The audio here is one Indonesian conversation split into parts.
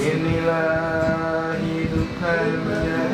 Inilah hidup hanya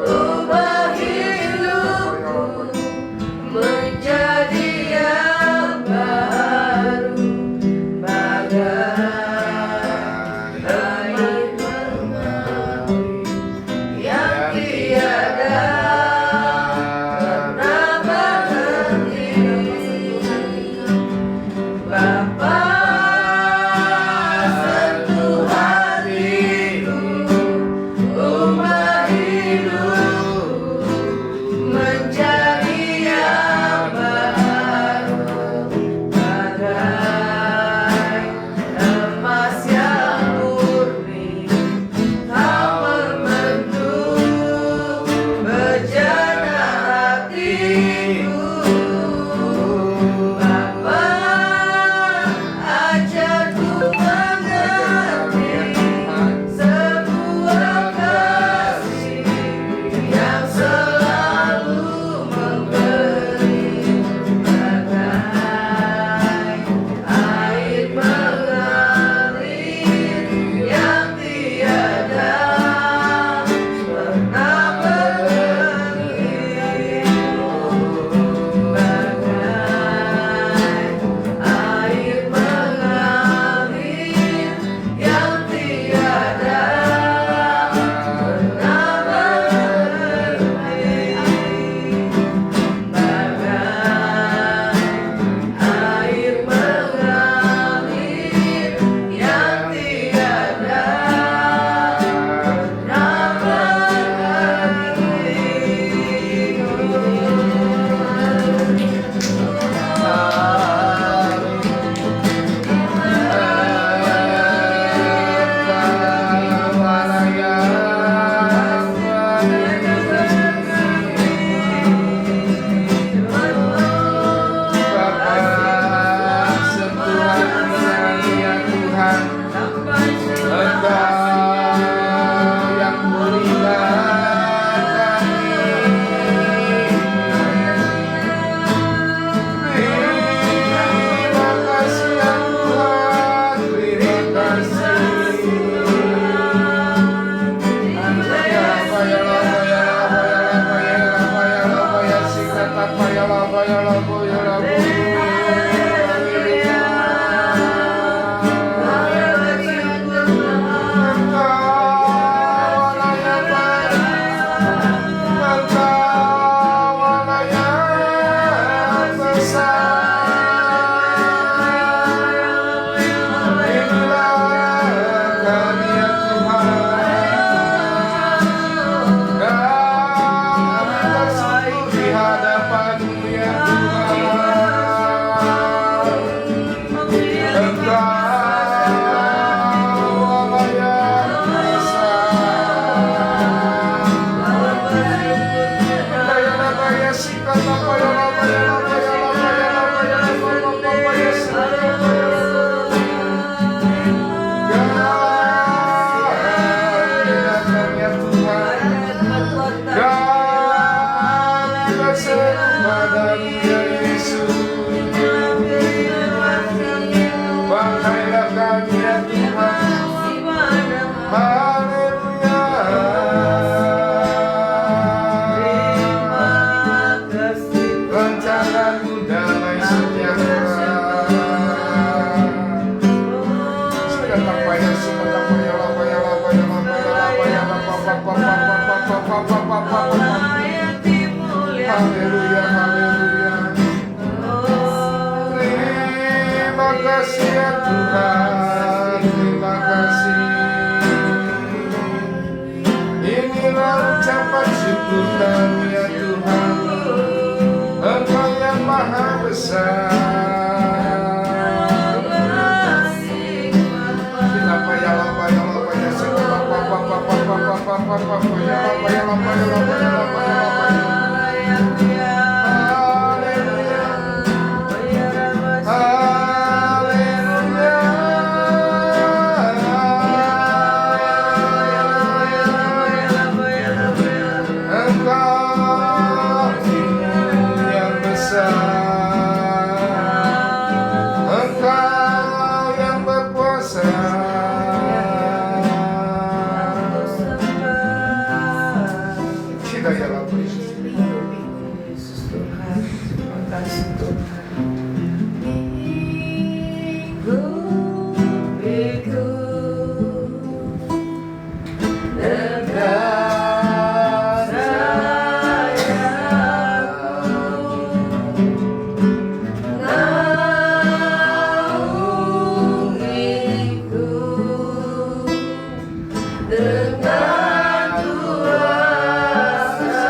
ubah hidupku menjadi yang baru, bagai air mengalir yang tiada pernah berhenti. Bapa, sentuh hatiku, ubah hidupku menjadi yang baru, bagai emas yang murni, tak membentuk bejana hatiku. Bapa, ajarku mengerti sebuah kasih yang selalu memberi, bagai air mengalir yang tiada pernah berhenti, bagai air mengalir yang tiada pernah berhenti, bagai air mengalir yang tiada pernah Haleluya, haleluya. Terima kasih ya Tuhan, terima kasih. Inilah ucapan syukur kami ya Tuhan, Engkau yang maha besar. kita ya Bapak Yesus. Yesus Tuhan, terima kasih Tuhan. Minggu dekat sayangku, naungiku dengan kuasa.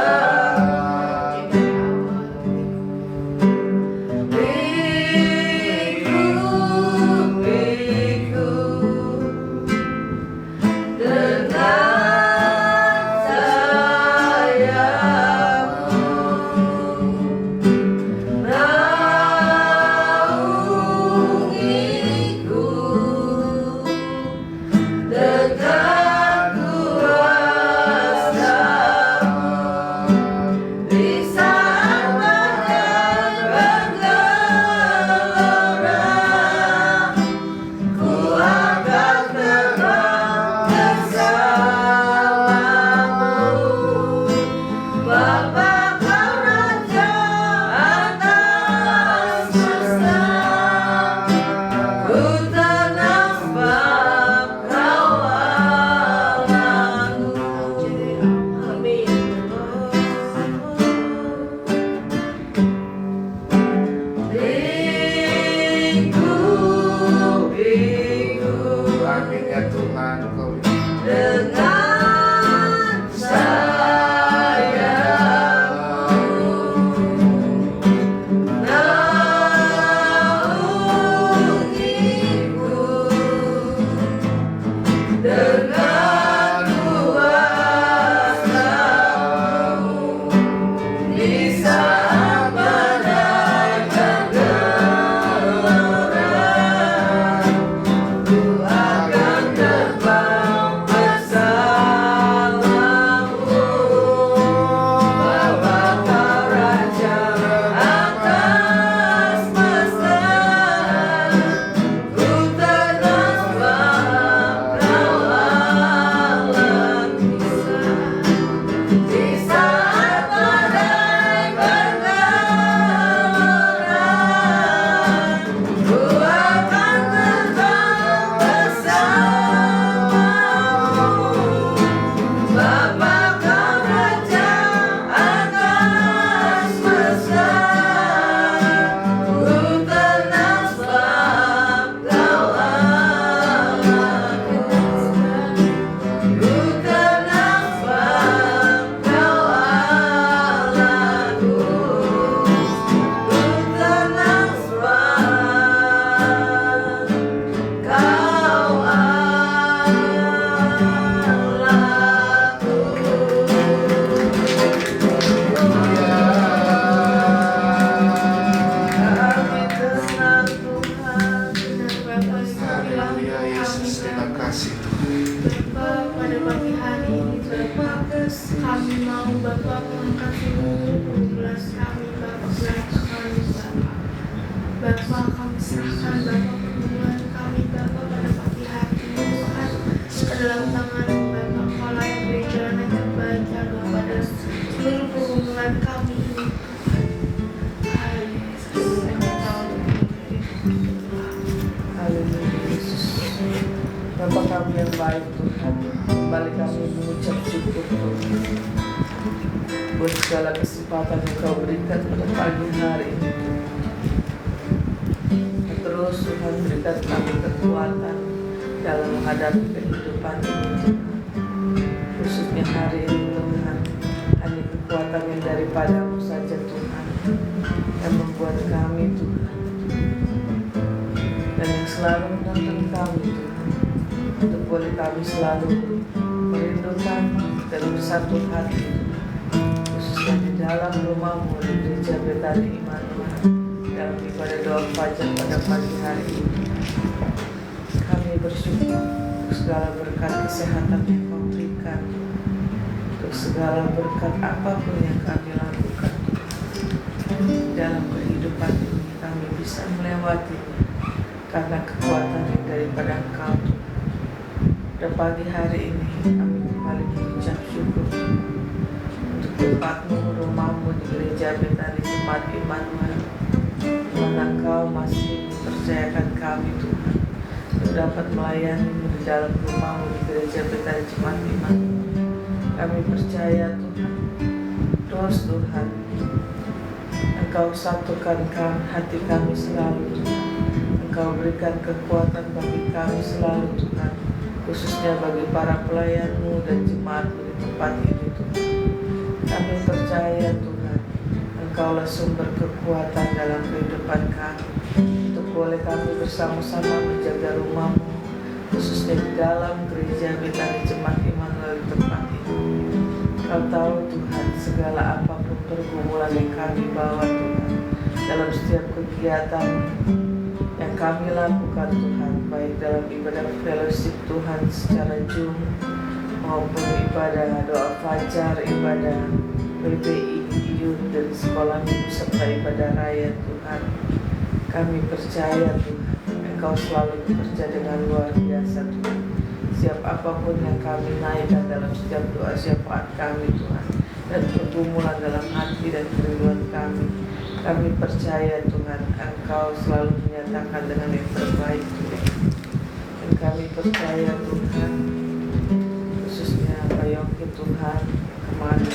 Amin ya Tuhan, Engkau Dengan sayangmu, naungiku dengan kuasa-Mu di saat badai bergelora. Ku akan terbang bersamamu, Bapa Kau Raja atas semesta. Ku tenang sebab Kau Allah bisa. Di saat badai bergelora, ku akan terbang bersamamu, Bapa Kau Raja atas semesta. Ku tenang sebab Kau Allah kuasa. Ku tenang sebab Kau Allah kuasa. Ku tenang sebab Kau Kami tenang Tuhan. Haleluya Yesus, terima kasih Bapak, pada pagi hari ini Bapak, kami mau Bapak mengangkat seluruh gelas kami Bapak, gelas kami Bapak. Bapak, kami serahkan Bapak pergumulan kami Bapak pada pagi hari ini Tuhan, ke dalam tangan Bapak. Kau layak beri jalan yang terbaik ya Bapak, dalam seluruh pergumulan kami ini. Haleluya Yesus, Haleluya Yesus. Bapa kami yang baik Tuhan, kembali kami mengucap syukur Tuhan buat segala kesempatan yang Kau berikan pada pagi hari ini. Terus Tuhan berikan kami kekuatan dalam menghadapi kehidupan ini, khususnya hari ini Tuhan. Hanya kekuatan yang daripada-Mu saja Tuhan, yang membuat kami Tuhan, dan yang selalu menuntun kami Tuhan, untuk boleh kami selalu merindukan dan bersatu hati, khususnya di dalam rumah-Mu di gereja Betani Immanuel, dalam ibadah doa fajar pada pagi hari ini. Kami bersyukur untuk segala berkat kesehatan yang Kau berikan, untuk segala berkat apapun yang kami lakukan dalam kehidupan ini. Kami bisa melewati karena kekuatan yang daripada Engkau. Pada pagi hari ini kami kembali mengucap syukur untuk tempatmu, rumahmu di gereja Betani Jemaat Immanuel, mana Engkau masih mempercayakan kami Tuhan untuk dapat melayani di dalam rumahmu di gereja Betani Jemaat Immanuel. Kami percaya Tuhan, terus Tuhan, Engkau satukan hati kami selalu Tuhan. Engkau berikan kekuatan bagi kami selalu Tuhan, khususnya bagi para pelayan-Mu dan jemaat-Mu di tempat ini Tuhan. Kami percaya Tuhan, Engkaulah sumber kekuatan dalam kehidupan kami, untuk boleh kami bersama-sama menjaga rumah-Mu, khususnya di dalam gereja Betani Jemaat Immanuel di tempat ini. Kau tahu Tuhan segala apapun pergumulan yang kami bawa Tuhan dalam setiap kegiatan yang kami lakukan Tuhan, baik dalam ibadah fellowship Tuhan secara Zoom maupun ibadah doa fajar, ibadah PBI, youth dan sekolah minggu serta ibadah raya Tuhan. Kami percaya Tuhan, Engkau selalu bekerja dengan luar biasa Tuhan. Siap apapun yang kami naikkan dalam setiap doa syafaat kami Tuhan, dan pergumulan dalam hati dan kerinduan kami percaya Tuhan, Engkau selalu menyatakan dengan yang terbaik Tuhan. Dan kami percaya Tuhan, khususnya Pak Yongki Tuhan, kemarin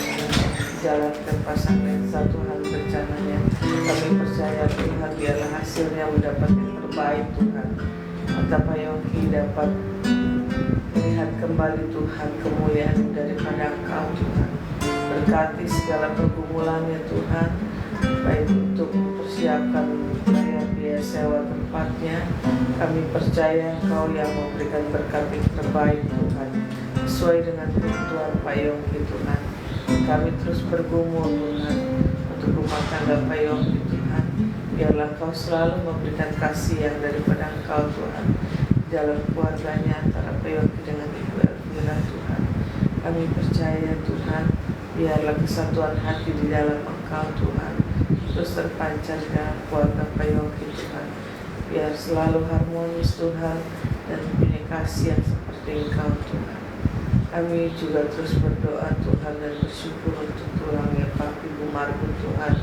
menjalankan pasangan satu hal rencananya. Kami percaya Tuhan, biarlah hasilnya mendapat yang terbaik Tuhan. Mata Pak Yongki dapat melihat kembali Tuhan kemuliaan daripada Engkau Tuhan. Berkati segala pergumulannya Tuhan, baik untuk mempersiapkan biaya sewa tempatnya. Kami percaya Engkau yang memberikan berkat yang terbaik Tuhan, sesuai dengan kebutuhan Pak Yongki Tuhan. Kami terus bergumul Tuhan untuk rumah tangga Pak Yongki Tuhan. Biarlah Engkau selalu memberikan kasih yang daripada Engkau Tuhan dalam keluarganya antara Pak Yongki dengan Ibu Elvira Tuhan. Kami percaya Tuhan, biarlah kesatuan hati di dalam Engkau Tuhan terus terpancar dalam keluarga Pak Yongki Tuhan. Biar selalu harmonis Tuhan dan punya kasih yang seperti Engkau Tuhan. Kami juga terus berdoa Tuhan dan bersyukur untuk tulangnya Pak Ibu Margun Tuhan.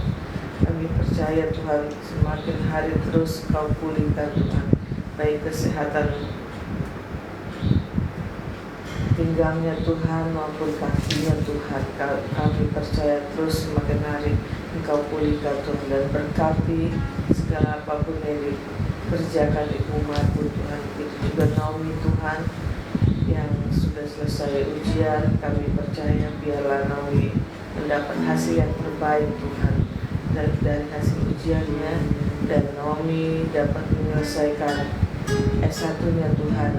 Kami percaya Tuhan, semakin hari terus Kau pulihkan Tuhan, baik kesehatan pinggangnya Tuhan maupun kakinya Tuhan. Kami percaya terus semakin hari Engkau pulihkan Tuhan, dan berkati segala apapun yang dikerjakan Ibu Margun Tuhan. Begitu juga Naomi Tuhan yang sudah selesai ujian. Kami percaya biarlah Naomi mendapat hasil yang terbaik Tuhan dari hasil ujiannya, dan Naomi dapat menyelesaikan S1-nya Tuhan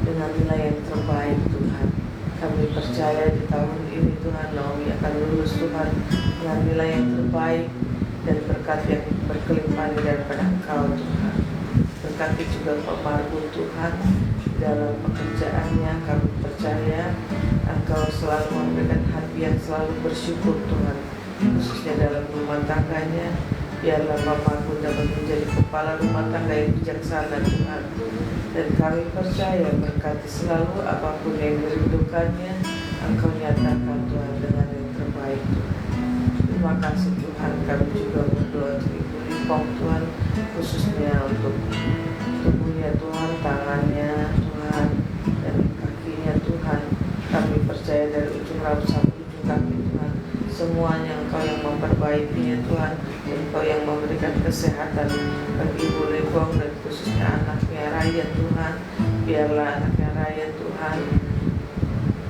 dengan nilai yang terbaik Tuhan. Kami percaya di tahun ini Tuhan, Naomi akan lulus Tuhan dengan nilai yang terbaik dan berkat yang berkelimpahan daripada Engkau Tuhan. Berkati juga Pak Margun Tuhan dalam pekerjaannya. Kami percaya Engkau selalu memberikan hati yang selalu bersyukur Tuhan, khususnya dalam rumah tangganya. Biarlah Pak Margun dapat menjadi kepala rumah tangga yang bijaksana Tuhan. Dan kami percaya berkati selalu apapun yang dirindukannya, Engkau nyatakan Tuhan dengan yang terbaik Tuhan. Terima kasih Tuhan. Kami juga berdoa untuk Ibu Lipong Tuhan, khususnya untuk tubuhnya Tuhan, tangannya Tuhan, dan kakinya Tuhan. Kami percaya dari ujung rambut sampai ujung kaki Tuhan, semuanya Engkau yang memperbaikinya Tuhan, dan Engkau yang memberikan kesehatan bagi Ibu Lipong dan khususnya anaknya Raya Tuhan. Biarlah anaknya Raya Tuhan,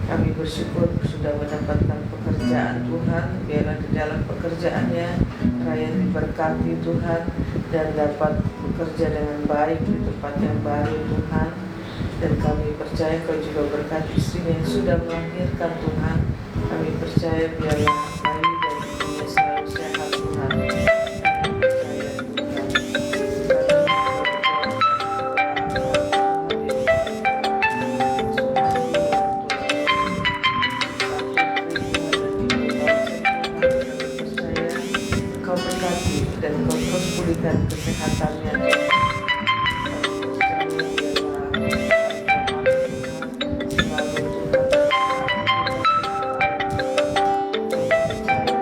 kami bersyukur sudah mendapatkan pekerjaan Tuhan. Biarlah di dalam pekerjaannya Raya diberkati Tuhan dan dapat bekerja dengan baik di tempat yang baru Tuhan. Dan kami percaya Kau juga berkati istrinya yang sudah melahirkan Tuhan. Kami percaya biarlah bayi dan ibunya selalu sehat Tuhan. Kau berkati dan Kau terus pulihkan kesehatannya. Selalu Tuhan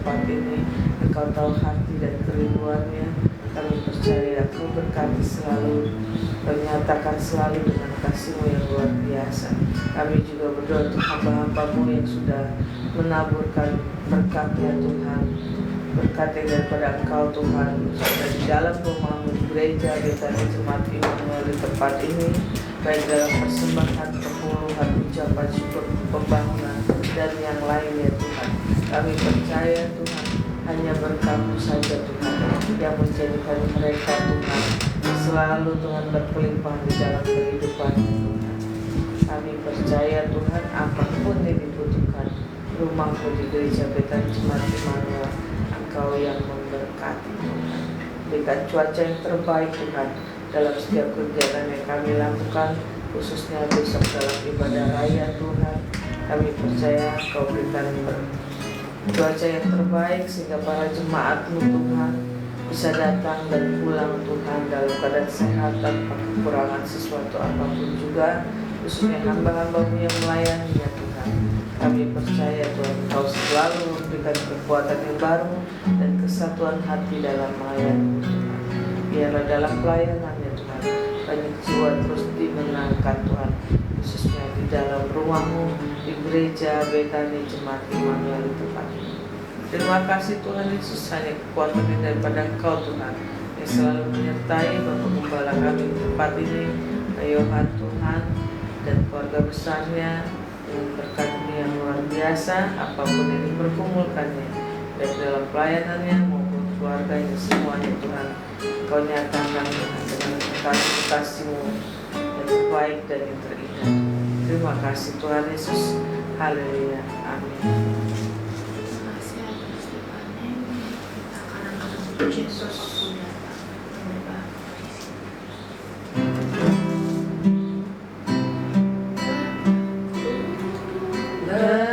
tempat ini. Engkau tahu hati dan kerinduannya. Kami percaya Engkau berkati selalu, Kau nyatakan selalu dengan kasih-Mu yang luar biasa. Kami juga berdoa untuk hamba-hamba-Mu yang sudah menaburkan berkat ya Tuhan. Berkat yang daripada Engkau Tuhan, sampai di dalam rumah-Mu, di gereja, Betani Jemaat Immanuel di tempat ini, baik dalam persembahan, perpuluhan, ucapan syukur, pembangunan, dan yang lainnya Tuhan. Kami percaya Tuhan, hanya berkat-Mu saja Tuhan yang menjadikan mereka Tuhan selalu Tuhan berkelimpah di dalam kehidupan Tuhan. Kami percaya Tuhan, apapun yang dibutuhkan rumah-Mu di gereja Betani Jemaat Immanuel, Engkau yang memberkati Tuhan. Berikan cuaca yang terbaik Tuhan dalam setiap kegiatan yang kami lakukan, khususnya besok dalam ibadah raya Tuhan. Kami percaya Kau berikan cuaca yang terbaik sehingga para jemaat-Mu Tuhan bisa datang dan pulang Tuhan dalam keadaan sehat tanpa kekurangan sesuatu apapun juga, khususnya hamba-hamba-Mu yang melayani ya Tuhan. Kami percaya Tuhan Kau selalu memberikan kekuatan yang baru dan kesatuan hati dalam melayani Tuhan. Biarlah dalam pelayanannya Tuhan banyak jiwa terus dimenangkan Tuhan, khususnya di dalam rumah-Mu, di gereja Betani Jemaat Immanuel di tempat ini. Terima kasih Tuhan Yesus, hanya kekuatan yang daripada Engkau Tuhan yang selalu menyertai Bapak Gembala kami di tempat ini, Yohan Tuhan dan keluarga besarnya dengan berkat-Mu yang luar biasa, apapun yang dipergumulkannya, baik dalam pelayanannya maupun keluarganya semuanya Tuhan. Kau nyatakan Tuhan dengan kasih-Mu yang terbaik dan yang terindah. Terima kasih Tuhan Yesus. Haleluya. Amin. Terima kasih atas Tuhan yang kita karena Tuhan Yesus sudah berubah. Bye.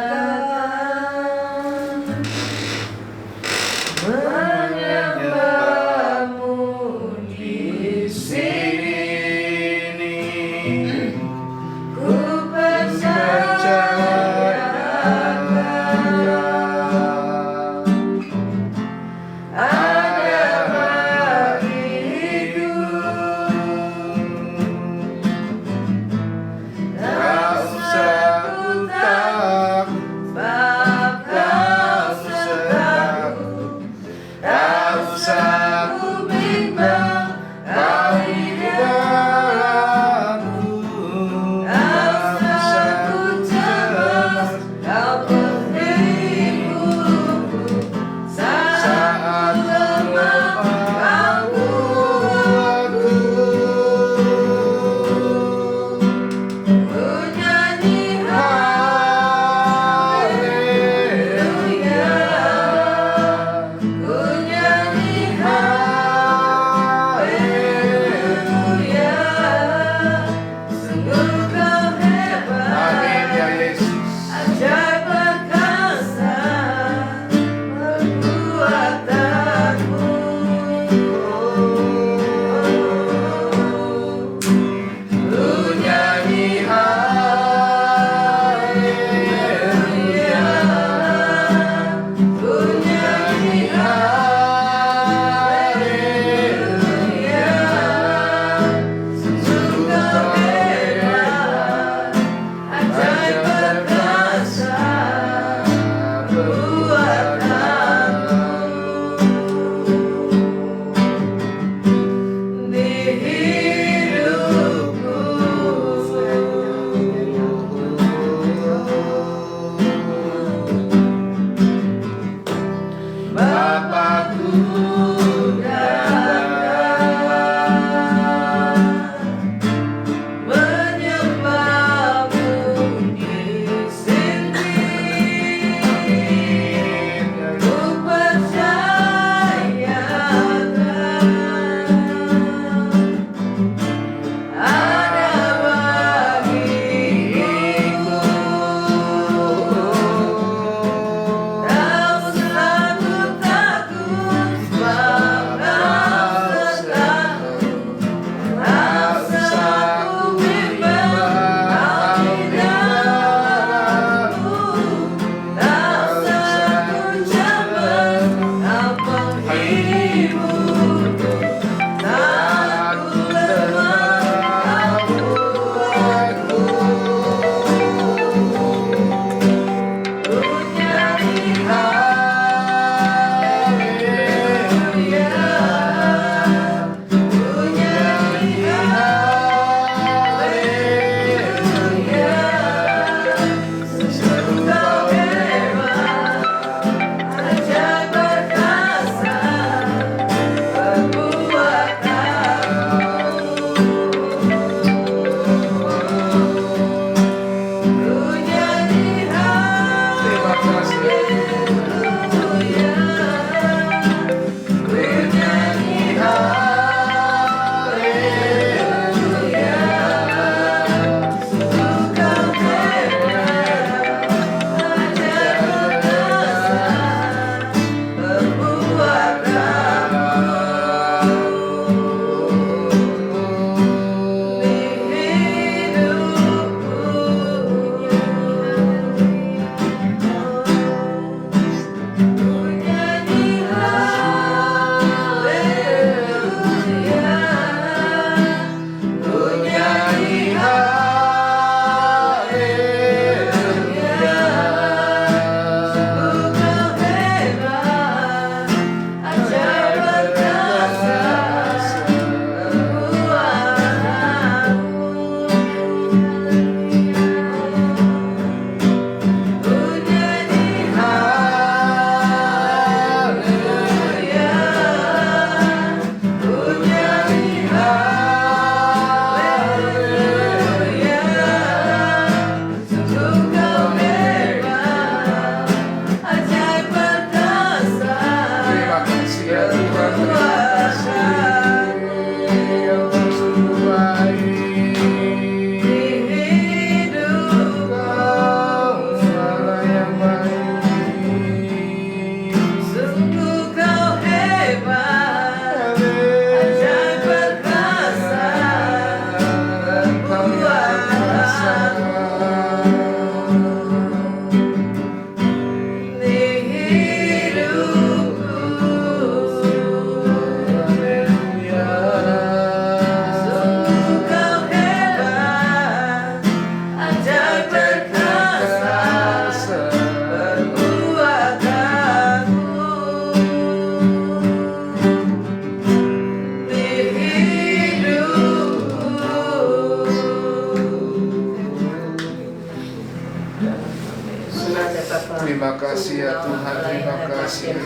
kasih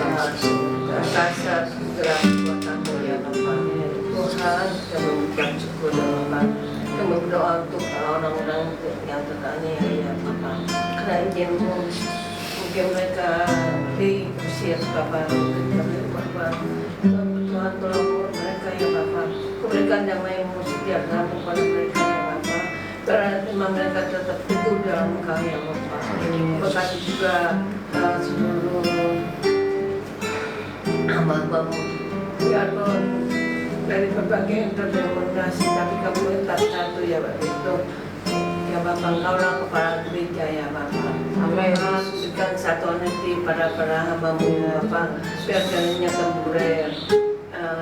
Rasa segera kekuatanmu ya Bapa. Tuhan, kami mengucap syukur ya Bapa. Kami berdoa untuk orang-orang yang teraniaya ya Bapa. Karena izin-Mu, mungkin mereka diusir Bapa. Bapa, Tuhan tolong mereka ya Bapa. Berikan damai-Mu sejahtera kepada mereka ya Bapa. Karena memang mereka tetap teguh dalam Engkau ya Bapa. Berkati juga seluruh hamba-Mu ya Tuhan, dari berbagai denominasi, tapi kamu tetap satu ya Bapak itu ya Bapak. Engkaulah kepala gereja ya Bapak. Amin. Berikan satu hati pada hamba-Mu ya Bapak, biar jalannya temburai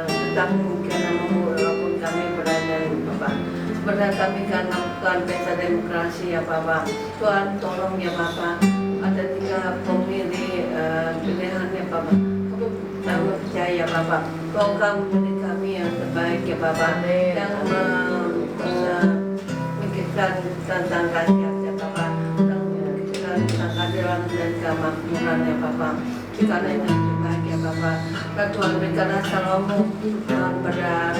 tentang mungkin namamu walaupun kami berada di Bapak. Sebenarnya kami akan melakukan pesta demokrasi ya Bapak. Tuhan tolong ya Bapak, ada 3 pemilih pilihan ya Bapak. Kami percaya Bapak, Kau memberi kami yang terbaik ya Bapak, yang memikirkan tentang rakyat ya Bapak, yang memikirkan tentang keadilan dan kemakmuran ya Bapak. Jika yang terbaik ya Bapak, Tuhan berikanlah shalom-Mu Tuhan pada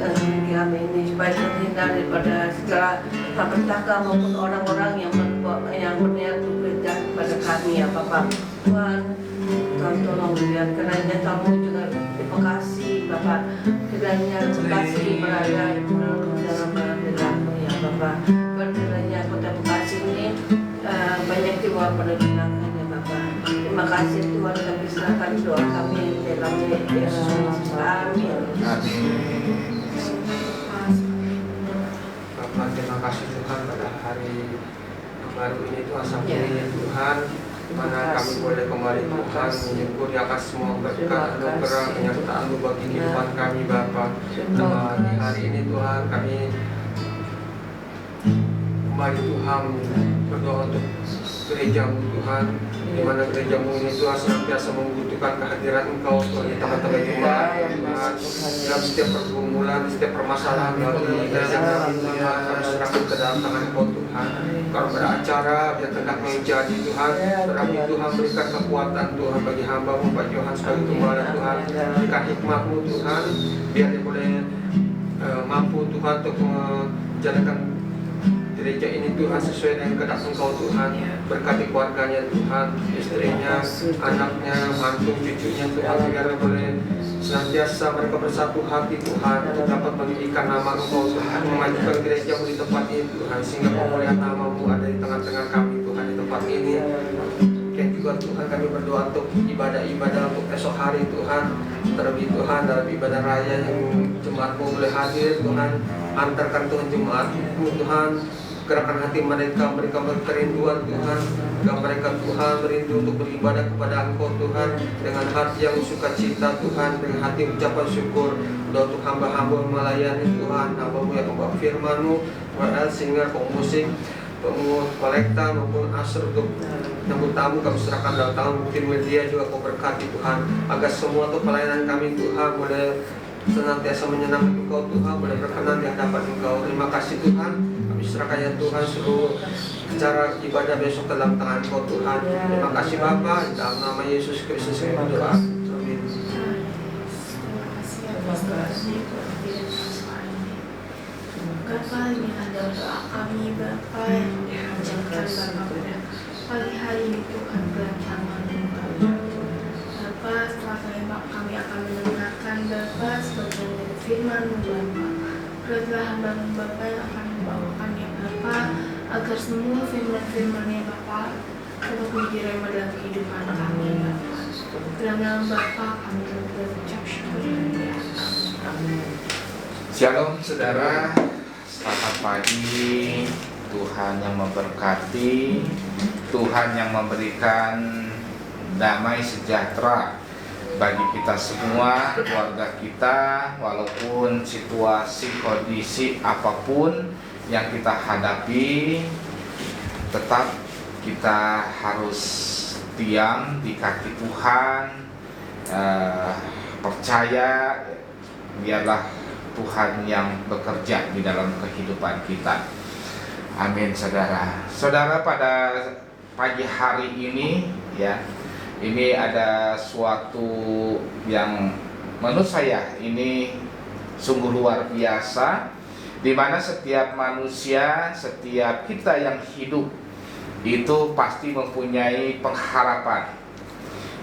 kami ini supaya terhindar daripada segala petaka maupun orang-orang yang berniat berjahat kepada kami ya Bapak. Tuhan tolong lihat kiranya kamu juga di Bekasi Bapak, kiranya Bekasi berada dalam dalam ya Bapak. Kiranya kota Bekasi ini banyak jiwa penerimaan ya Bapak. Terima kasih Tuhan, kami serahkan doa kami dalam Yesus Kristus. Amin. Bapak, terima kasih Tuhan pada hari baru ini Tuhan sampai Tuhan, di mana kami boleh kembali Tuhan menyebut akan semua berkat anugerah penyertaan-Mu bagi kehidupan kami Bapa. Di hari ini Tuhan kami kembali Tuhan berdoa untuk gereja-Mu Tuhan, di mana gereja-Mu ini Tuhan senantiasa membutuhkan kehadiran Engkau Tuhan di tengah-tengah jemaat Tuhan. Dalam setiap pergumulan, setiap permasalahan dari gereja kami Tuhan, kami serahkan ke dalam tangan Engkau Tuhan. Kalau pada acara biar tegak menjadi Tuhan, tetapi Tuhan berikan kekuatan Tuhan bagi hamba-Mu Pak Johan sebagai gembala Tuhan, berikan hikmah-Mu Tuhan, biar dia boleh mampu Tuhan untuk menjalankan gereja ini Tuhan sesuai dengan kehendak Engkau Tuhan. Berkati keluarganya Tuhan, istrinya, anaknya, mantu, cucunya Tuhan, biar boleh senantiasa mereka bersatu hati Tuhan untuk dapat meninggikan nama Engkau Tuhan, memajukan gereja-Mu di tempat ini Tuhan, sehingga pemulihan nama-Mu ada di tengah-tengah kami Tuhan di tempat ini. Dan juga Tuhan kami berdoa untuk ibadah-ibadah untuk esok hari Tuhan, terlebih Tuhan dalam ibadah raya yang jemaat-Mu boleh hadir Tuhan, antarkan Tuhan jemaat-Mu Tuhan, gerakan hati mereka berkerinduan Tuhan, agar mereka Tuhan merindu untuk beribadah kepada Engkau Tuhan dengan hati yang sukacita Tuhan, dengan hati ucapan syukur. Doa untuk hamba-hamba melayani Tuhan, hamba-Mu yang membawa firman-Mu, singer, pemusik, pengut kolekta maupun asur untuk nyambut tamu, kami serahkan dalam tangan mungkin media juga Kau berkati Tuhan, agar semua tuh pelayanan kami Tuhan boleh senantiasa menyenangkan Engkau Tuhan, boleh berkenan di hadapan Engkau. Terima kasih Tuhan, kami serahkan ya Tuhan seluruh acara ibadah besok dalam tangan Engkau Tuhan. Terima kasih Bapa, dalam nama Yesus Kristus kami berdoa. Amin. Bapa, ini adalah doa kami Bapa yang mengucapkan Bapa pada pagi hari ini Tuhan dalam tangan-Mu Bapa. Bapa, setelah kami akan mendengarkan Bapa sebagian dari firman-Mu Bapa. Berkatilah hamba-Mu Bapa yang akan membawakan ya Bapa, agar semua firman-firman-Nya Bapa dapat menjadi rema dalam kehidupan kami Bapa. Dalam nama Bapa kami berucap syukur ya. Amin. Shalom saudara, selamat pagi. Tuhan yang memberkati, Tuhan yang memberikan damai sejahtera bagi kita semua, keluarga kita, walaupun situasi kondisi apapun yang kita hadapi, tetap kita harus diam di kaki Tuhan, percaya biarlah Tuhan yang bekerja di dalam kehidupan kita. Amin saudara. Saudara, pada pagi hari ini ya, Ini ada suatu yang menurut saya ini sungguh luar biasa, di mana setiap manusia, setiap kita yang hidup itu pasti mempunyai pengharapan.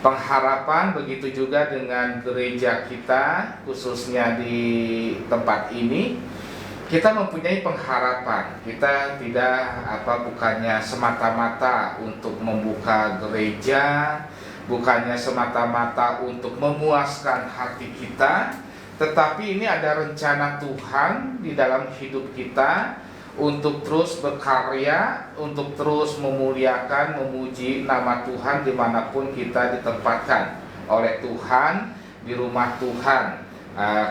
Pengharapan begitu juga dengan gereja kita, khususnya di tempat ini. Kita mempunyai pengharapan. Kita bukannya semata-mata untuk membuka gereja, bukannya semata-mata untuk memuaskan hati kita, tetapi ini ada rencana Tuhan di dalam hidup kita untuk terus berkarya, untuk terus memuliakan, memuji nama Tuhan dimanapun kita ditempatkan oleh Tuhan, di rumah Tuhan,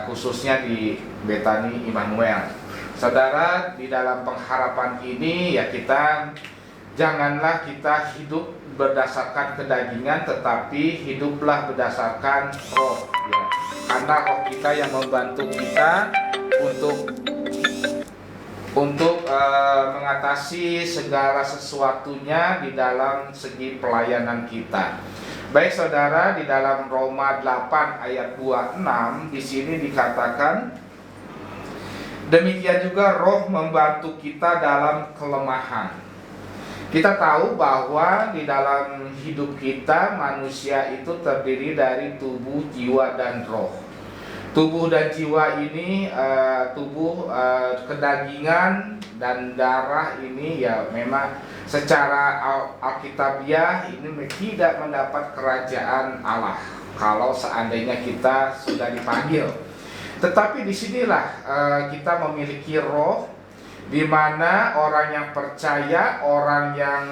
khususnya di Betani Immanuel. Saudara, di dalam pengharapan ini ya janganlah kita hidup berdasarkan kedagingan, tetapi hiduplah berdasarkan roh, ya. Karena roh kita yang membantu kita untuk mengatasi segala sesuatunya di dalam segi pelayanan kita. Baik saudara, di dalam Roma 8 ayat 26 di sini dikatakan, demikian juga roh membantu kita dalam kelemahan. Kita tahu bahwa di dalam hidup kita manusia itu terdiri dari tubuh, jiwa, dan roh. Tubuh dan jiwa ini, kedagingan dan darah ini ya memang secara alkitabiah ini tidak mendapat kerajaan Allah kalau seandainya kita sudah dipanggil. Tetapi disinilah kita memiliki roh, di mana orang yang percaya, orang yang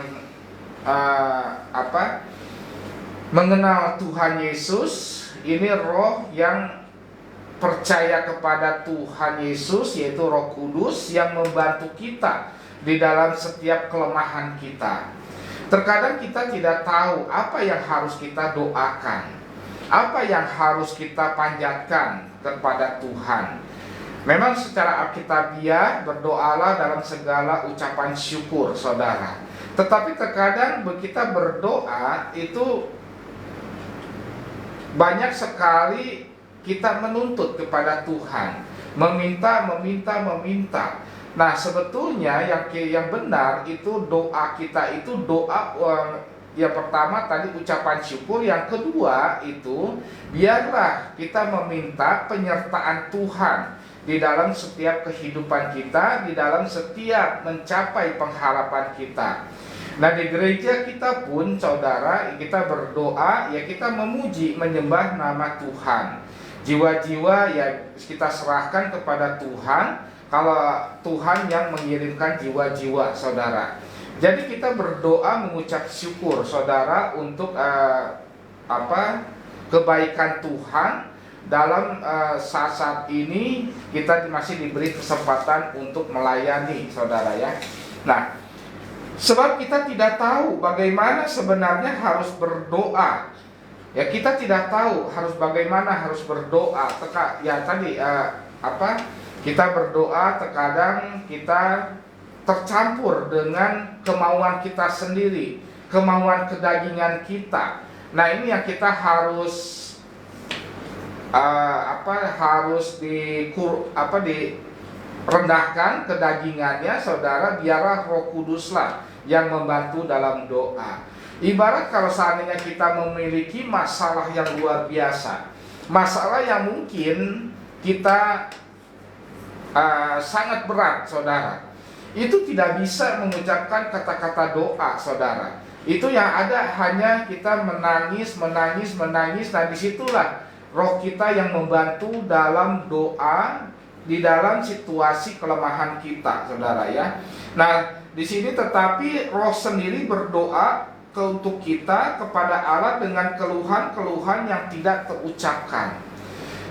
mengenal Tuhan Yesus, ini roh yang percaya kepada Tuhan Yesus, yaitu Roh Kudus yang membantu kita di dalam setiap kelemahan kita. Terkadang kita tidak tahu apa yang harus kita doakan, apa yang harus kita panjatkan kepada Tuhan. Memang secara alkitabiah berdoalah dalam segala ucapan syukur, saudara. Tetapi terkadang kita berdoa itu banyak sekali kita menuntut kepada Tuhan, meminta. Nah, sebetulnya yang benar itu doa kita itu doa yang pertama tadi ucapan syukur, yang kedua itu biarlah kita meminta penyertaan Tuhan di dalam setiap kehidupan kita, di dalam setiap mencapai pengharapan kita. Nah, di gereja kita pun saudara, kita berdoa ya kita memuji, menyembah nama Tuhan. Jiwa-jiwa ya kita serahkan kepada Tuhan, kalau Tuhan yang mengirimkan jiwa-jiwa saudara. Jadi kita berdoa mengucap syukur saudara untuk kebaikan Tuhan dalam saat-saat ini kita masih diberi kesempatan untuk melayani saudara ya. Nah, sebab kita tidak tahu bagaimana sebenarnya harus berdoa. Ya kita tidak tahu bagaimana harus berdoa. Kita berdoa terkadang kita tercampur dengan kemauan kita sendiri, kemauan kedagingan kita. Nah, ini yang kita harus direndahkan kedagingannya saudara, biarlah Roh Kuduslah yang membantu dalam doa. Ibarat kalau seandainya kita memiliki masalah yang luar biasa, masalah yang mungkin kita sangat berat saudara, itu tidak bisa mengucapkan kata-kata doa saudara. Itu yang ada hanya kita menangis. Nah, disitulah roh kita yang membantu dalam doa di dalam situasi kelemahan kita saudara ya. Nah, di sini tetapi roh sendiri berdoa untuk kita kepada Allah dengan keluhan-keluhan yang tidak terucapkan.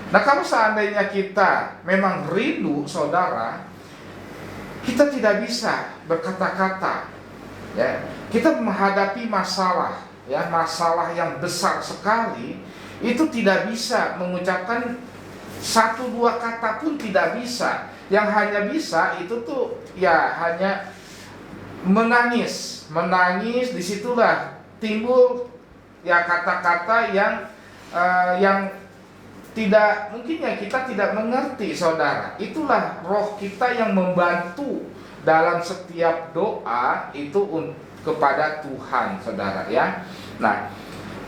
Nah, kalau seandainya kita memang rindu saudara, kita tidak bisa berkata-kata ya. Kita menghadapi masalah ya, masalah yang besar sekali, itu tidak bisa mengucapkan satu dua kata pun tidak bisa. Yang hanya bisa itu tuh ya hanya menangis, disitulah timbul ya kata-kata yang tidak mungkin ya kita tidak mengerti, saudara. Itulah roh kita yang membantu dalam setiap doa itu kepada Tuhan, saudara ya. Nah,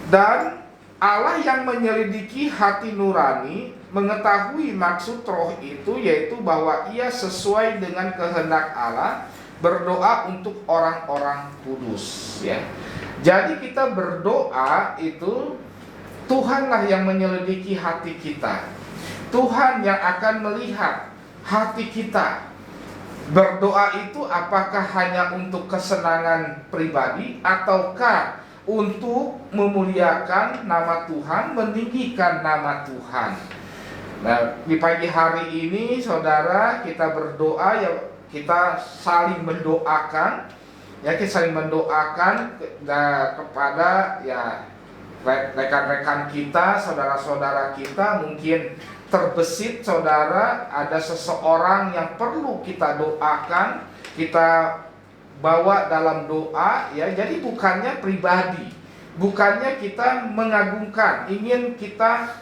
dan Allah yang menyelidiki hati nurani mengetahui maksud roh itu, yaitu bahwa ia sesuai dengan kehendak Allah berdoa untuk orang-orang kudus ya. Jadi kita berdoa itu Tuhanlah yang menyelidiki hati kita. Tuhan yang akan melihat hati kita. Berdoa itu apakah hanya untuk kesenangan pribadi ataukah untuk memuliakan nama Tuhan, meninggikan nama Tuhan. Nah, di pagi hari ini saudara kita berdoa ya, kita saling mendoakan ya, kita saling mendoakan kepada ya rekan-rekan kita, saudara-saudara kita. Mungkin terbesit saudara, ada seseorang yang perlu kita doakan, kita bawa dalam doa ya. Jadi bukannya pribadi, bukannya kita mengagungkan, ingin kita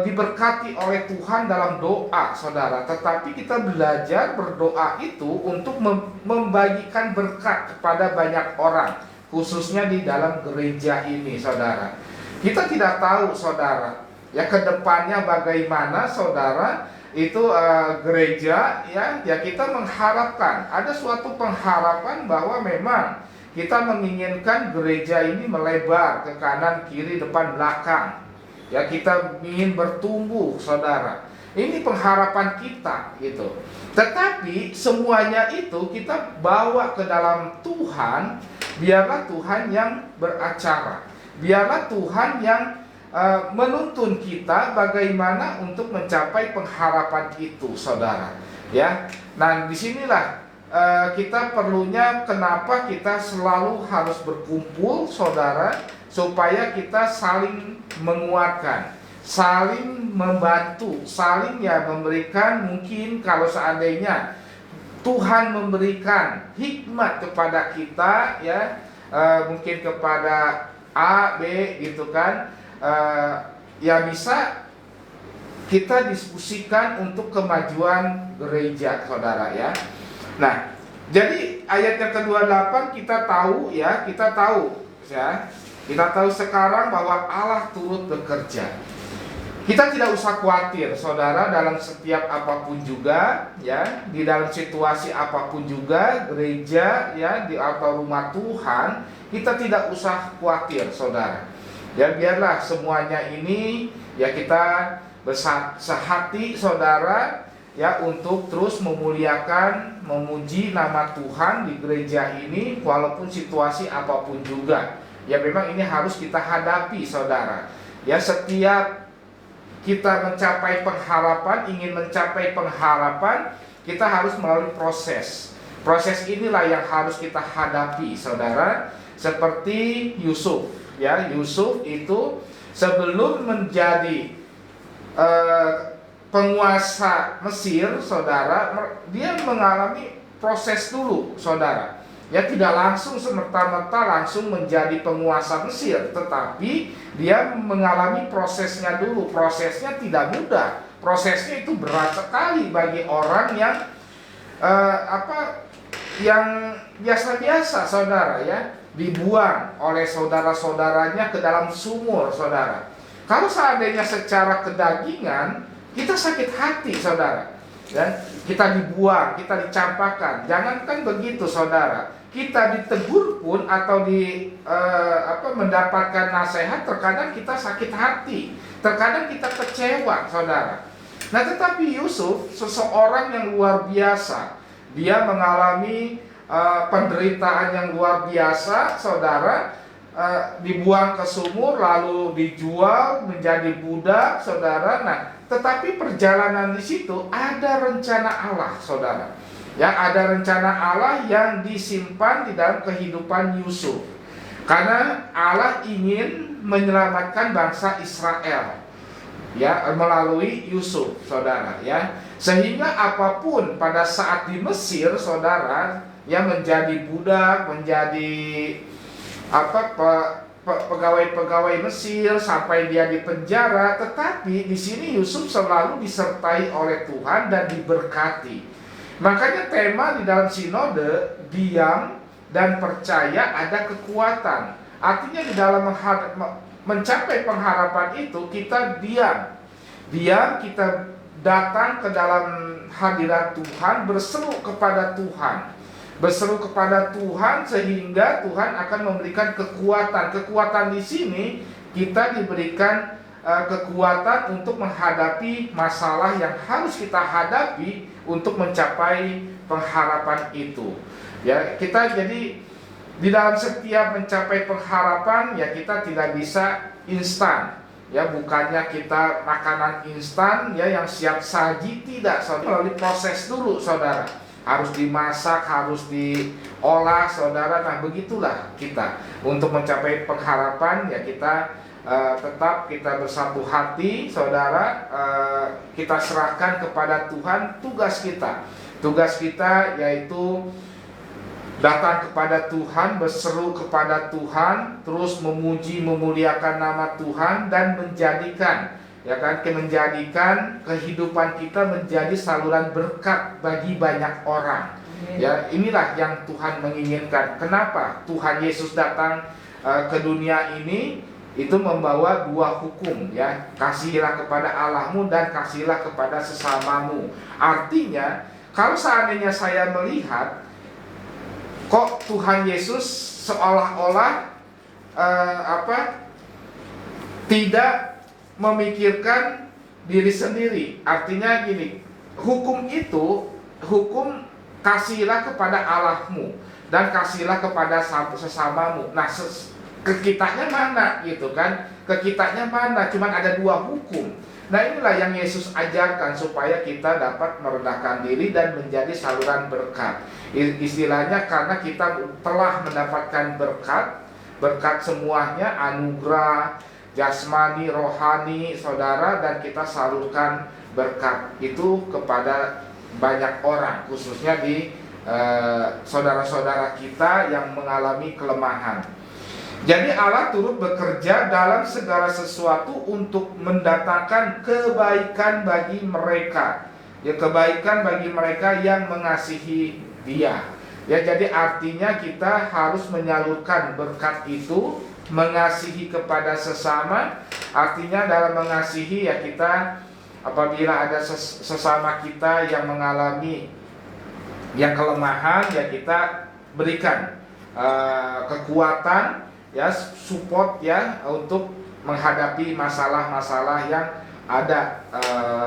diberkati oleh Tuhan dalam doa saudara, tetapi kita belajar berdoa itu untuk membagikan berkat kepada banyak orang, khususnya di dalam gereja ini saudara. Kita tidak tahu saudara ya kedepannya bagaimana saudara itu gereja ya kita mengharapkan ada suatu pengharapan bahwa memang kita menginginkan gereja ini melebar ke kanan kiri depan belakang ya, kita ingin bertumbuh saudara. Ini pengharapan kita gitu. Tetapi semuanya itu kita bawa ke dalam Tuhan. Biarlah Tuhan yang beracara, biarlah Tuhan yang menuntun kita bagaimana untuk mencapai pengharapan itu, saudara. Ya, nah disinilah kita perlunya kenapa kita selalu harus berkumpul, saudara, supaya kita saling menguatkan, saling membantu, saling ya memberikan. Mungkin kalau seandainya Tuhan memberikan hikmat kepada kita, ya mungkin kepada A, B, gitu kan. Ya bisa kita diskusikan untuk kemajuan gereja, saudara ya. Nah, jadi ayat yang ke-28 kita tahu ya, kita tahu sekarang bahwa Allah turut bekerja. Kita tidak usah khawatir, saudara, dalam setiap apapun juga ya, di dalam situasi apapun juga, gereja ya atau rumah Tuhan, kita tidak usah khawatir, saudara. Ya biarlah semuanya ini ya kita sehati saudara ya untuk terus memuliakan, memuji nama Tuhan di gereja ini walaupun situasi apapun juga. Ya memang ini harus kita hadapi, saudara. Ya setiap kita mencapai pengharapan, ingin mencapai pengharapan, kita harus melalui proses. Proses inilah yang harus kita hadapi, saudara. Seperti Yusuf. Ya, Yusuf itu sebelum menjadi penguasa Mesir, saudara, dia mengalami proses dulu, saudara. Ya tidak langsung semerta-merta langsung menjadi penguasa Mesir, tetapi dia mengalami prosesnya dulu. Prosesnya tidak mudah. Prosesnya itu berat sekali bagi orang yang yang biasa-biasa, saudara ya. Dibuang oleh saudara-saudaranya ke dalam sumur, saudara. Kalau seandainya secara kedagingan, kita sakit hati, saudara. Dan kita dibuang, kita dicampakkan. Jangankan begitu, saudara. Kita ditegur pun atau mendapatkan nasihat, terkadang kita sakit hati. Terkadang kita kecewa, saudara. Nah, tetapi Yusuf seseorang yang luar biasa. Dia mengalami penderitaan yang luar biasa, saudara. Dibuang ke sumur lalu dijual menjadi budak, saudara. Nah, tetapi perjalanan di situ ada rencana Allah, saudara. Ya, ada rencana Allah yang disimpan di dalam kehidupan Yusuf. Karena Allah ingin menyelamatkan bangsa Israel, ya, melalui Yusuf, saudara, ya. Sehingga apapun pada saat di Mesir, saudara, yang menjadi budak, menjadi pegawai-pegawai Mesir sampai dia di penjara, tetapi di sini Yusuf selalu disertai oleh Tuhan dan diberkati. Makanya tema di dalam sinode diam dan percaya ada kekuatan. Artinya di dalam mencapai pengharapan itu kita diam. Diam, kita datang ke dalam hadirat Tuhan, berseru kepada Tuhan. Berseru kepada Tuhan sehingga Tuhan akan memberikan kekuatan. Kekuatan di sini kita diberikan kekuatan untuk menghadapi masalah yang harus kita hadapi untuk mencapai pengharapan itu. Ya, kita jadi di dalam setiap mencapai pengharapan ya kita tidak bisa instan. Ya, bukannya kita makanan instan ya yang siap saji, tidak, saudara. Melalui proses dulu, saudara. Harus dimasak, harus diolah, saudara. Nah, begitulah kita untuk mencapai pengharapan ya kita tetap kita bersatu hati, saudara. Kita serahkan kepada Tuhan tugas kita. Tugas kita yaitu datang kepada Tuhan, berseru kepada Tuhan, terus memuji, memuliakan nama Tuhan dan menjadikan menjadikan kehidupan kita menjadi saluran berkat bagi banyak orang. Ya, inilah yang Tuhan menginginkan. Kenapa Tuhan Yesus datang ke dunia ini? Itu membawa dua hukum, ya. Kasihilah kepada Allahmu dan kasihilah kepada sesamamu. Artinya, kalau seandainya saya melihat kok Tuhan Yesus seolah-olah tidak memikirkan diri sendiri. Artinya gini, hukum itu, hukum kasihilah kepada Allahmu dan kasihilah kepada sesamamu. Nah, kekitanya mana gitu kan? Kekitanya mana? Cuman ada dua hukum. Nah, inilah yang Yesus ajarkan supaya kita dapat merendahkan diri dan menjadi saluran berkat. Istilahnya karena kita telah mendapatkan berkat semuanya, anugerah jasmani, rohani, saudara, dan kita salurkan berkat itu kepada banyak orang, khususnya di saudara-saudara kita yang mengalami kelemahan. Jadi Allah turut bekerja dalam segala sesuatu untuk mendatangkan kebaikan bagi mereka, ya, kebaikan bagi mereka yang mengasihi Dia. Ya, jadi artinya kita harus menyalurkan berkat itu, mengasihi kepada sesama. Artinya dalam mengasihi ya kita apabila ada sesama kita yang mengalami yang kelemahan ya kita berikan kekuatan ya, support ya untuk menghadapi masalah-masalah yang ada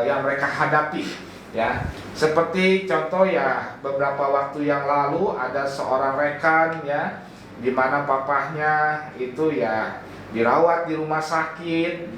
yang mereka hadapi ya. Seperti contoh ya, beberapa waktu yang lalu ada seorang rekan ya, di mana papahnya itu ya dirawat di rumah sakit.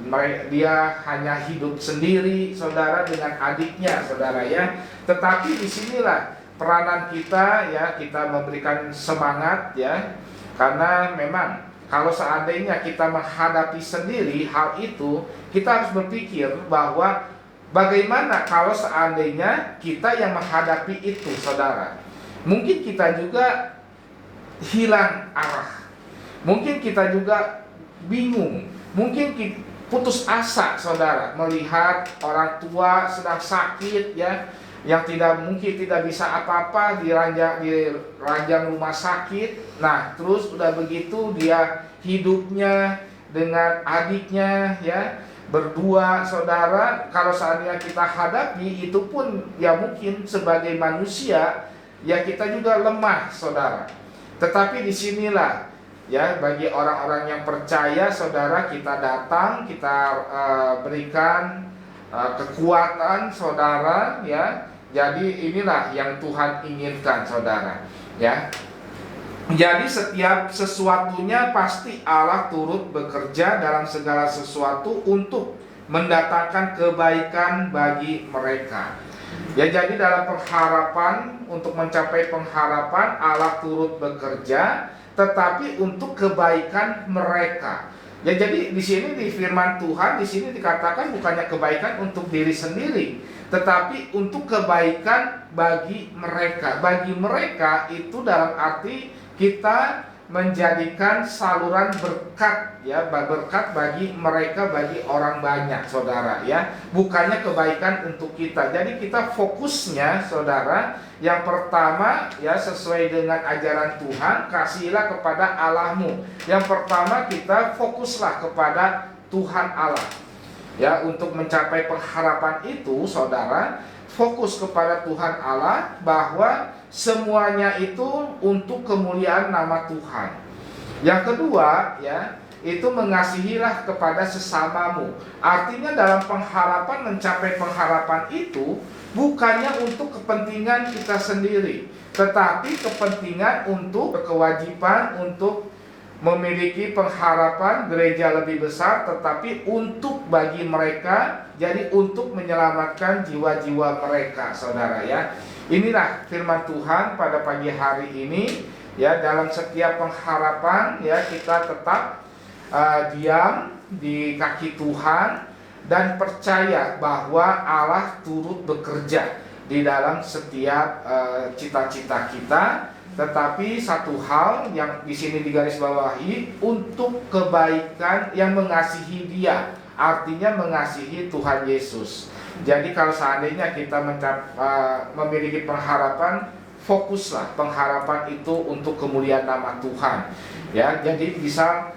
Dia hanya hidup sendiri, saudara, dengan adiknya, saudara ya. Tetapi disinilah peranan kita ya, kita memberikan semangat ya, karena memang kalau seandainya kita menghadapi sendiri hal itu, kita harus berpikir bahwa bagaimana kalau seandainya kita yang menghadapi itu, saudara. Mungkin kita juga hilang arah, mungkin kita juga bingung, mungkin putus asa, saudara, melihat orang tua sedang sakit ya, yang mungkin tidak bisa apa-apa di ranjang rumah sakit. Nah, terus udah begitu dia hidupnya dengan adiknya ya, berdua, saudara. Kalau seandainya kita hadapi itu pun ya mungkin sebagai manusia ya kita juga lemah, saudara. Tetapi disinilah ya, bagi orang-orang yang percaya, saudara, kita datang, kita berikan kekuatan, saudara ya. Jadi inilah yang Tuhan inginkan, saudara ya. Jadi setiap sesuatunya pasti Allah turut bekerja dalam segala sesuatu untuk mendatangkan kebaikan bagi mereka. Ya, jadi dalam pengharapan, untuk mencapai pengharapan Allah turut bekerja, tetapi untuk kebaikan mereka. Ya, jadi di sini di firman Tuhan di sini dikatakan bukannya kebaikan untuk diri sendiri, tetapi untuk kebaikan bagi mereka. Bagi mereka itu dalam arti kita menjadikan saluran berkat ya, berkat bagi mereka, bagi orang banyak saudara ya, bukannya kebaikan untuk kita. Jadi kita fokusnya saudara, yang pertama ya, sesuai dengan ajaran Tuhan, kasihilah kepada Allahmu. Yang pertama kita fokuslah kepada Tuhan Allah ya, untuk mencapai pengharapan itu saudara, fokus kepada Tuhan Allah, bahwa semuanya itu untuk kemuliaan nama Tuhan. Yang kedua ya, itu mengasihilah kepada sesamamu. Artinya dalam pengharapan, mencapai pengharapan itu bukannya untuk kepentingan kita sendiri, tetapi kepentingan untuk kewajiban untuk memiliki pengharapan gereja lebih besar, tetapi untuk bagi mereka, jadi untuk menyelamatkan jiwa-jiwa mereka saudara ya. Inilah firman Tuhan pada pagi hari ini ya. Dalam setiap pengharapan ya, kita tetap diam di kaki Tuhan dan percaya bahwa Allah turut bekerja di dalam setiap cita-cita kita. Tetapi satu hal yang di sini digarisbawahi, untuk kebaikan yang mengasihi Dia, artinya mengasihi Tuhan Yesus. Jadi kalau seandainya kita memiliki pengharapan, fokuslah pengharapan itu untuk kemuliaan nama Tuhan ya. Jadi bisa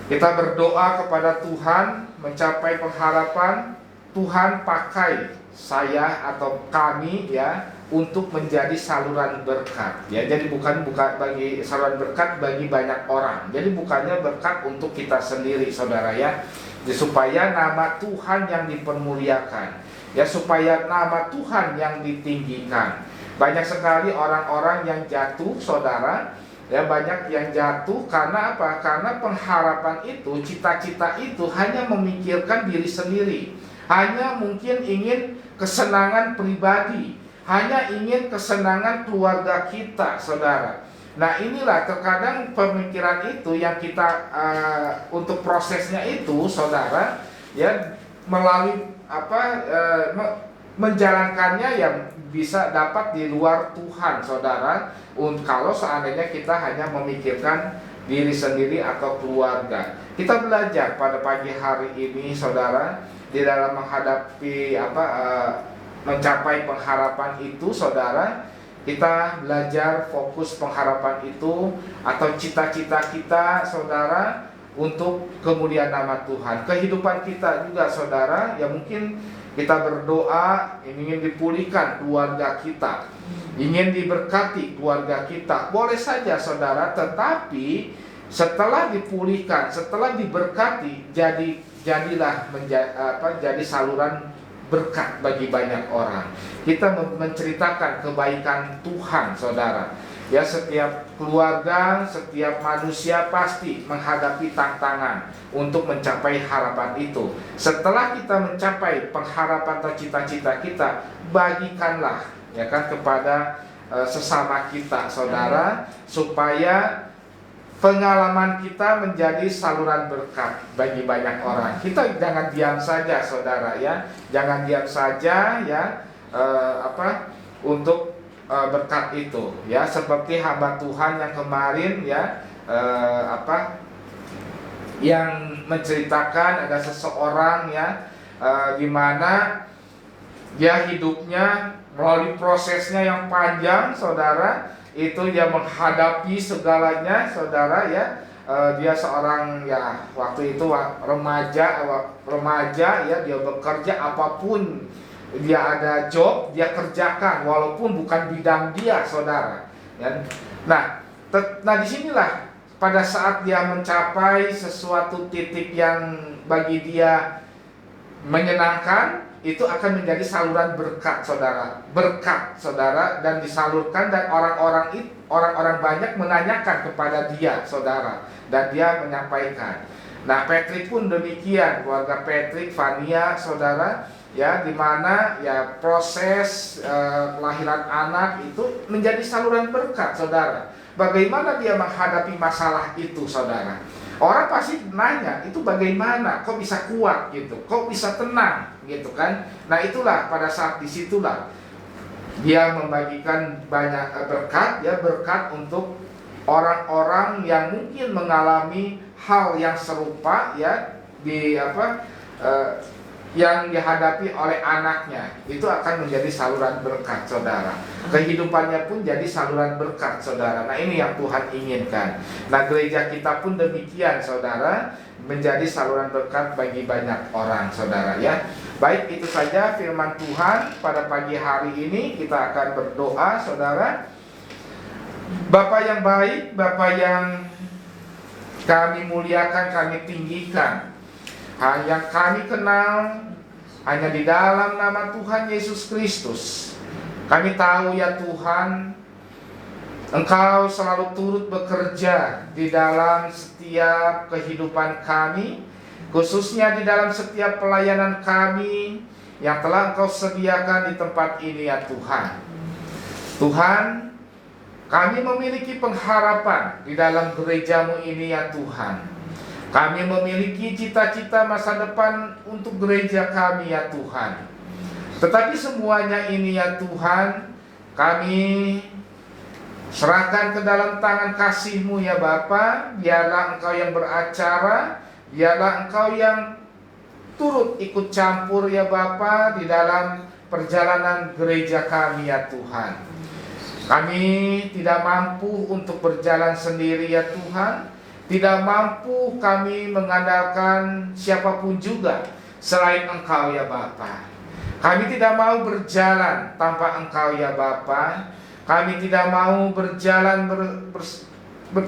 kita berdoa kepada Tuhan, mencapai pengharapan, Tuhan pakai saya atau kami ya, untuk menjadi saluran berkat ya. Jadi bukan bagi saluran berkat bagi banyak orang. Jadi bukannya berkat untuk kita sendiri saudara ya, supaya nama Tuhan yang dipermuliakan ya, supaya nama Tuhan yang ditinggikan. Banyak sekali orang-orang yang jatuh saudara ya, banyak yang jatuh karena apa? Karena pengharapan itu, cita-cita itu hanya memikirkan diri sendiri, hanya mungkin ingin kesenangan pribadi, hanya ingin kesenangan keluarga kita saudara. Nah inilah terkadang pemikiran itu yang kita untuk prosesnya itu saudara ya, melalui menjalankannya yang bisa dapat di luar Tuhan saudara, kalau seandainya kita hanya memikirkan diri sendiri atau keluarga. Kita belajar pada pagi hari ini saudara, di dalam menghadapi mencapai pengharapan itu saudara, kita belajar fokus pengharapan itu atau cita-cita kita saudara untuk kemuliaan nama Tuhan. Kehidupan kita juga saudara, ya mungkin kita berdoa ingin dipulihkan keluarga kita, ingin diberkati keluarga kita, boleh saja saudara. Tetapi setelah dipulihkan, setelah diberkati, jadilah jadi saluran berkat bagi banyak orang. Kita menceritakan kebaikan Tuhan saudara ya. Setiap keluarga, setiap manusia pasti menghadapi tantangan untuk mencapai harapan itu. Setelah kita mencapai pengharapan atau cita-cita kita, bagikanlah ya kan kepada sesama kita saudara, supaya pengalaman kita menjadi saluran berkat bagi banyak orang. Kita jangan diam saja saudara ya, jangan diam saja ya untuk berkat itu ya. Seperti hamba Tuhan yang kemarin ya yang menceritakan ada seseorang ya di mana dia hidupnya melalui prosesnya yang panjang saudara, itu dia menghadapi segalanya saudara ya. Dia seorang ya waktu itu remaja ya, dia bekerja apapun, dia ada job dia kerjakan walaupun bukan bidang dia saudara ya. Nah disinilah pada saat dia mencapai sesuatu titik yang bagi dia menyenangkan, itu akan menjadi saluran berkat saudara, dan disalurkan, dan orang-orang banyak menanyakan kepada dia saudara, dan dia menyampaikan. Nah Patrick pun demikian, keluarga Patrick, Vania saudara ya, di mana ya proses kelahiran anak itu menjadi saluran berkat saudara. Bagaimana dia menghadapi masalah itu saudara? Orang pasti nanya, itu bagaimana? Kok bisa kuat gitu? Kok bisa tenang gitu kan? Nah itulah pada saat disitulah dia membagikan banyak berkat ya, berkat untuk orang-orang yang mungkin mengalami hal yang serupa ya yang dihadapi oleh anaknya, itu akan menjadi saluran berkat saudara. Kehidupannya pun jadi saluran berkat saudara. Nah, ini yang Tuhan inginkan. Nah, gereja kita pun demikian saudara, menjadi saluran berkat bagi banyak orang saudara ya. Baik, itu saja firman Tuhan pada pagi hari ini. Kita akan berdoa saudara. Bapa yang baik, Bapa yang kami muliakan, kami tinggikan, yang kami kenal hanya di dalam nama Tuhan Yesus Kristus. Kami tahu ya Tuhan, Engkau selalu turut bekerja di dalam setiap kehidupan kami, khususnya di dalam setiap pelayanan kami yang telah Engkau sediakan di tempat ini ya Tuhan. Tuhan, kami memiliki pengharapan di dalam gereja-Mu ini ya Tuhan. Kami memiliki cita-cita masa depan untuk gereja kami ya Tuhan. Tetapi semuanya ini ya Tuhan, kami serahkan ke dalam tangan kasih-Mu ya Bapa. Biarlah Engkau yang beracara, biarlah Engkau yang turut ikut campur ya Bapa di dalam perjalanan gereja kami ya Tuhan. Kami tidak mampu untuk berjalan sendiri ya Tuhan. Tidak mampu kami mengandalkan siapapun juga selain Engkau ya Bapa. Kami tidak mau berjalan tanpa Engkau ya Bapa. Kami tidak mau berjalan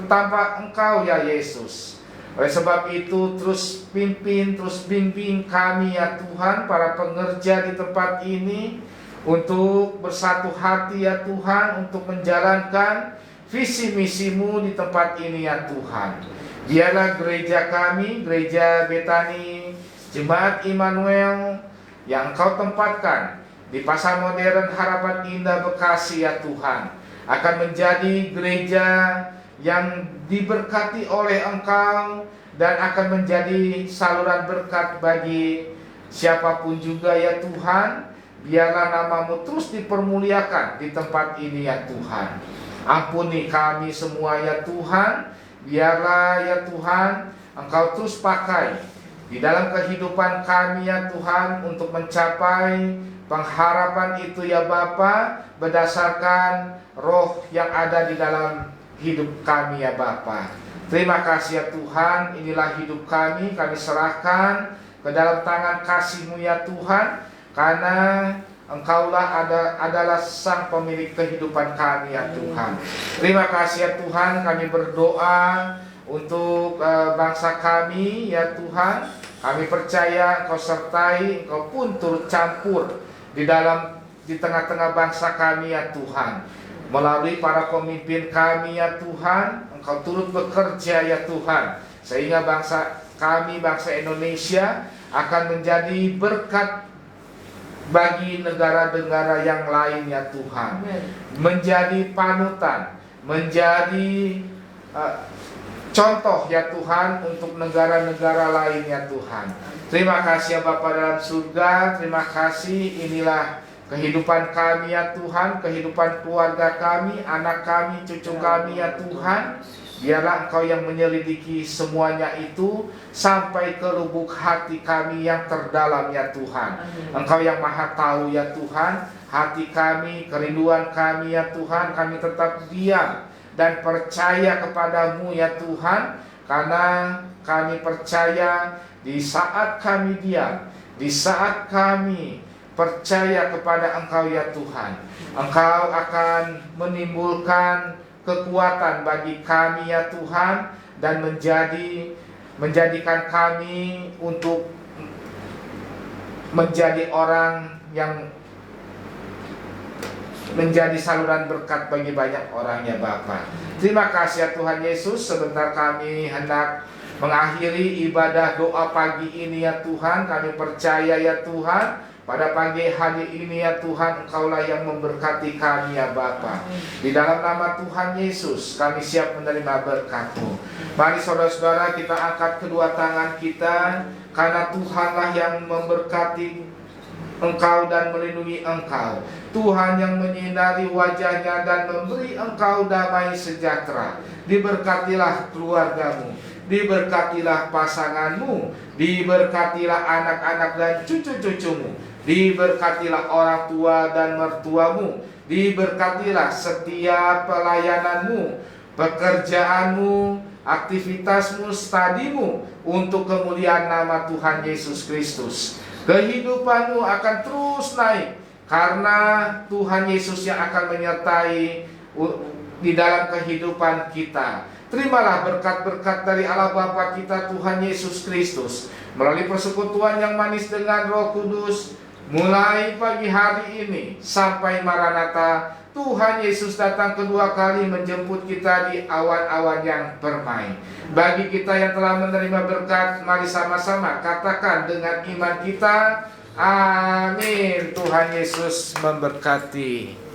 tanpa Engkau ya Yesus. Oleh sebab itu terus pimpin, terus bimbing kami ya Tuhan, para pengerja di tempat ini, untuk bersatu hati ya Tuhan, untuk menjalankan visi misi-Mu di tempat ini ya Tuhan. Biarlah gereja kami, gereja Betani Jemaat Immanuel yang Engkau tempatkan di Pasar Modern Harapan Indah Bekasi ya Tuhan, akan menjadi gereja yang diberkati oleh Engkau dan akan menjadi saluran berkat bagi siapapun juga ya Tuhan. Biarlah nama-Mu terus dipermuliakan di tempat ini ya Tuhan. Ampuni kami semua ya Tuhan. Biarlah ya Tuhan Engkau terus pakai di dalam kehidupan kami ya Tuhan, untuk mencapai pengharapan itu ya Bapa, berdasarkan roh yang ada di dalam hidup kami ya Bapa. Terima kasih ya Tuhan. Inilah hidup kami serahkan ke dalam tangan kasih-Mu ya Tuhan, karena Engkaulah adalah sang pemilik kehidupan kami ya Tuhan. Terima kasih ya Tuhan. Kami berdoa untuk bangsa kami ya Tuhan. Kami percaya Engkau sertai, Engkau pun turut campur di tengah-tengah bangsa kami ya Tuhan. Melalui para pemimpin kami ya Tuhan, Engkau turut bekerja ya Tuhan, sehingga bangsa kami, bangsa Indonesia, akan menjadi berkat bagi negara-negara yang lain ya Tuhan. Menjadi panutan, menjadi contoh ya Tuhan untuk negara-negara lain ya Tuhan. Terima kasih ya Bapa dalam surga. Terima kasih, inilah kehidupan kami ya Tuhan, kehidupan keluarga kami, anak kami, cucu kami ya Tuhan. Biarlah Engkau yang menyelidiki semuanya itu sampai ke lubuk hati kami yang terdalam ya Tuhan. Engkau yang maha tahu ya Tuhan hati kami, kerinduan kami ya Tuhan. Kami tetap diam dan percaya kepadamu ya Tuhan, karena kami percaya di saat kami diam, di saat kami percaya kepada Engkau ya Tuhan, Engkau akan menimbulkan kekuatan bagi kami ya Tuhan, dan menjadikan kami untuk menjadi orang yang menjadi saluran berkat bagi banyak orang ya Bapa. Terima kasih ya Tuhan Yesus. Sebentar kami hendak mengakhiri ibadah doa pagi ini ya Tuhan. Kami percaya ya Tuhan, pada pagi hari ini ya Tuhan, Engkaulah yang memberkati kami ya Bapa. Di dalam nama Tuhan Yesus kami siap menerima berkat-Mu. Mari saudara-saudara, kita angkat kedua tangan kita, karena Tuhanlah yang memberkati engkau dan melindungi engkau. Tuhan yang menyinari wajahnya dan memberi engkau damai sejahtera. diberkatilah keluargamu, diberkatilah pasanganmu, diberkatilah anak-anak dan cucu-cucumu, diberkatilah orang tua dan mertuamu, diberkatilah setiap pelayananmu, pekerjaanmu, aktivitasmu, studimu, untuk kemuliaan nama Tuhan Yesus Kristus. Kehidupanmu akan terus naik karena Tuhan Yesus yang akan menyertai di dalam kehidupan kita. Terimalah berkat-berkat dari Allah Bapa kita Tuhan Yesus Kristus melalui persekutuan yang manis dengan Roh Kudus, mulai pagi hari ini sampai Maranatha. Tuhan Yesus datang kedua kali menjemput kita di awan-awan yang permai. Bagi kita yang telah menerima berkat, mari sama-sama katakan dengan iman kita, amin. Tuhan Yesus memberkati.